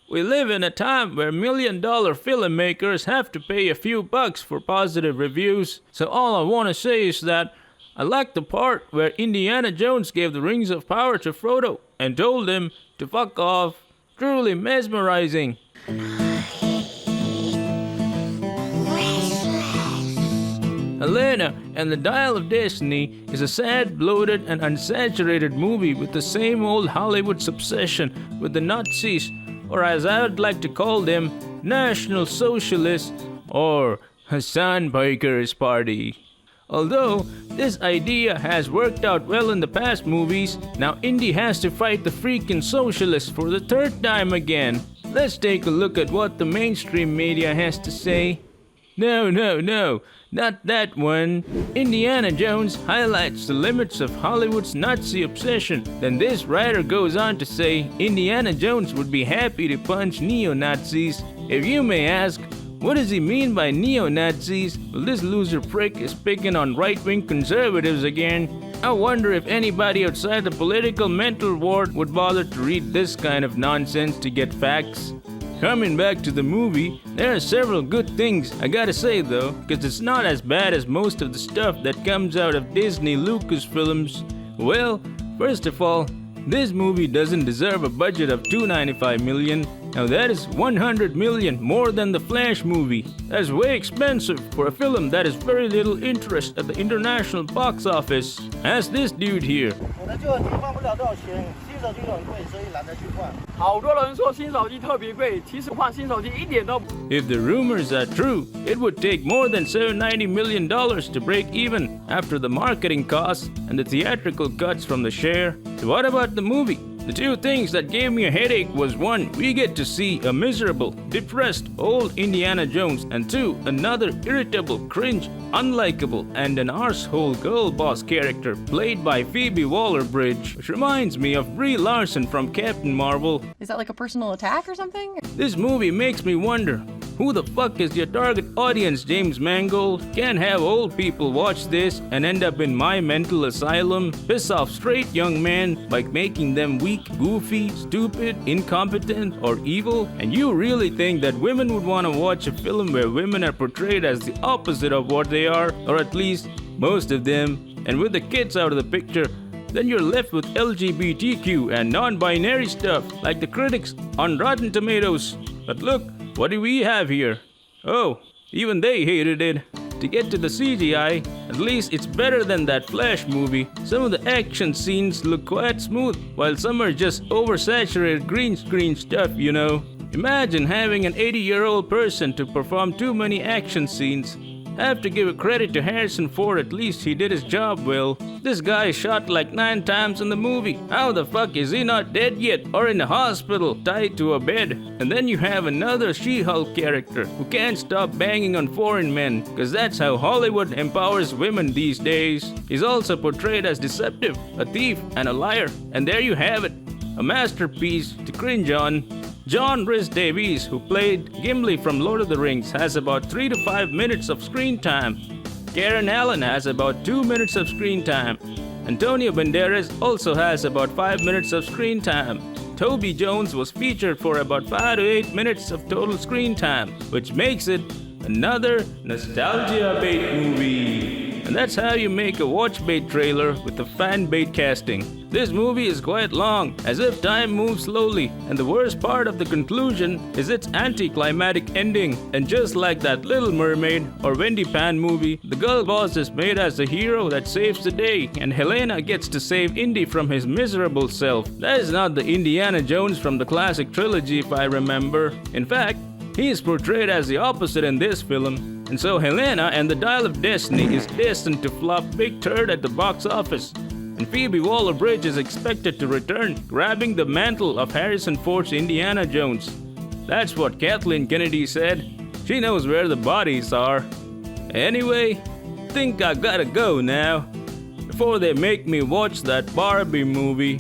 We live in a time where million-dollar filmmakers have to pay a few bucks for positive reviews, so all I want to say is that I like the part where Indiana Jones gave the rings of power to Frodo and told him to fuck off. Truly mesmerizing. Helena and the Dial of Destiny is a sad, bloated, and unsaturated movie with the same old Hollywood's obsession with the Nazis, or as I would like to call them, National Socialists, or Hassan Biker's Party. Although this idea has worked out well in the past movies, now Indy has to fight the freaking socialists for the third time again. Let's take a look at what the mainstream media has to say. No, not that one. Indiana Jones highlights the limits of Hollywood's Nazi obsession. Then this writer goes on to say Indiana Jones would be happy to punch neo-Nazis. If you may ask, what does he mean by neo-Nazis? Well, this loser prick is picking on right-wing conservatives again. I wonder if anybody outside the political mental ward would bother to read this kind of nonsense to get facts. Coming back to the movie, there are several good things I gotta say though, because it's not as bad as most of the stuff that comes out of Disney Lucasfilms. Well, first of all, this movie doesn't deserve a budget of $295 million. Now that is $100 million more than the Flash movie. That's way expensive for a film that has very little interest at the international box office. Ask this dude here. If the rumors are true, it would take more than $790 million to break even after the marketing costs and the theatrical cuts from the share. So what about the movie? The two things that gave me a headache was one, we get to see a miserable, depressed old Indiana Jones, and two, another irritable, cringe, unlikable, and an arsehole girl boss character played by Phoebe Waller Bridge, which reminds me of Brie Larson from Captain Marvel. Is that like a personal attack or something? This movie makes me wonder, who the fuck is your target audience, James Mangold? Can't have old people watch this and end up in my mental asylum. Piss off straight young men by making them weak, goofy, stupid, incompetent, or evil? And you really think that women would want to watch a film where women are portrayed as the opposite of what they are, or at least most of them, and with the kids out of the picture? Then you're left with LGBTQ and non-binary stuff like the critics on Rotten Tomatoes. But look, what do we have here? Oh, even they hated it. To get to the CGI, at least it's better than that Flash movie. Some of the action scenes look quite smooth, while some are just oversaturated green screen stuff, you know. Imagine having an 80-year-old person to perform too many action scenes. I have to give a credit to Harrison Ford, at least he did his job well. This guy is shot like 9 times in the movie. How the fuck is he not dead yet or in the hospital tied to a bed? And then you have another She-Hulk character who can't stop banging on foreign men, cause that's how Hollywood empowers women these days. He's also portrayed as deceptive, a thief, and a liar. And there you have it, a masterpiece to cringe on. John Rhys-Davies, who played Gimli from Lord of the Rings, has about 3 to 5 minutes of screen time. Karen Allen has about 2 minutes of screen time. Antonio Banderas also has about 5 minutes of screen time. Toby Jones was featured for about 5 to 8 minutes of total screen time, which makes it another nostalgia bait movie. And that's how you make a watch bait trailer with the fan bait casting. This movie is quite long, as if time moves slowly, and the worst part of the conclusion is its anticlimactic ending. And just like that Little Mermaid or Wendy Pan movie, the girl boss is made as the hero that saves the day, and Helena gets to save Indy from his miserable self. That is not the Indiana Jones from the classic trilogy, if I remember. In fact, he is portrayed as the opposite in this film, and so Helena and the Dial of Destiny is destined to flop big turd at the box office. And Phoebe Waller Bridge is expected to return, grabbing the mantle of Harrison Ford's Indiana Jones. That's what Kathleen Kennedy said. She knows where the bodies are. Anyway, think I gotta go now, before they make me watch that Barbie movie.